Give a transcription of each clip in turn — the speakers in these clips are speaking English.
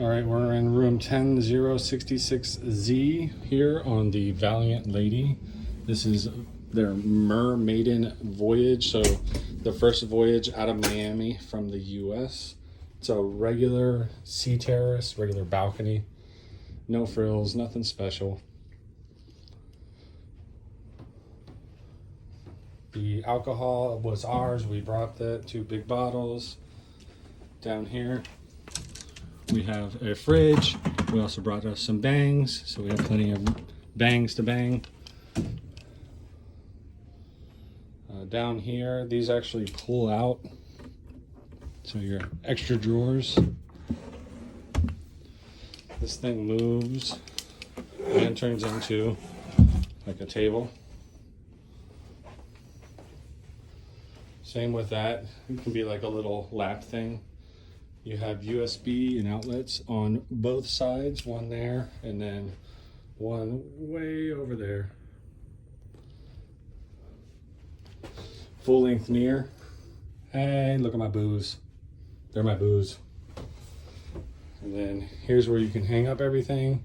All right, we're in room 10066Z here on the Valiant Lady. This is their MerMaiden voyage. So the first voyage out of Miami from the US. It's a regular Sea Terrace, regular balcony. No frills, nothing special. The alcohol was ours. We brought that, 2 big bottles. Down here we have a fridge. We also brought us some bangs, so we have plenty of bangs to bang. Down here, these actually pull out, so your extra drawers. This thing moves and turns into like a table. Same with that. It can be like a little lap thing. You have USB and outlets on both sides, one there and then one way over there. Full length mirror. Hey, look at my booze. They're my booze. And then here's where you can hang up everything.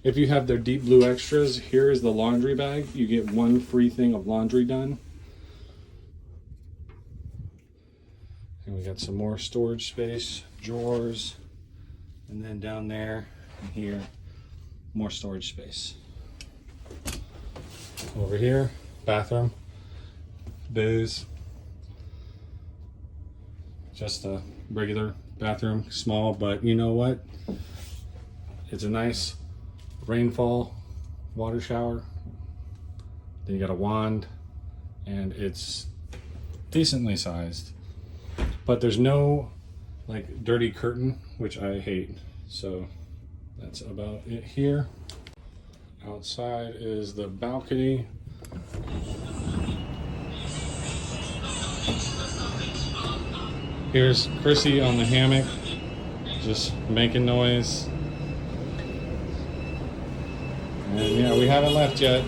If you have their deep blue extras, here is the laundry bag. You get 1 free thing of laundry done. And we got some more storage space, drawers, and then down there and here, more storage space. Over here, bathroom, booze. Just a regular bathroom, small, but you know what? It's a nice rainfall water shower. Then you got a wand, and it's decently sized. But there's no like dirty curtain, which I hate. So that's about it here. Outside is the balcony. Here's Chrissy on the hammock, just making noise. And yeah, we haven't left yet.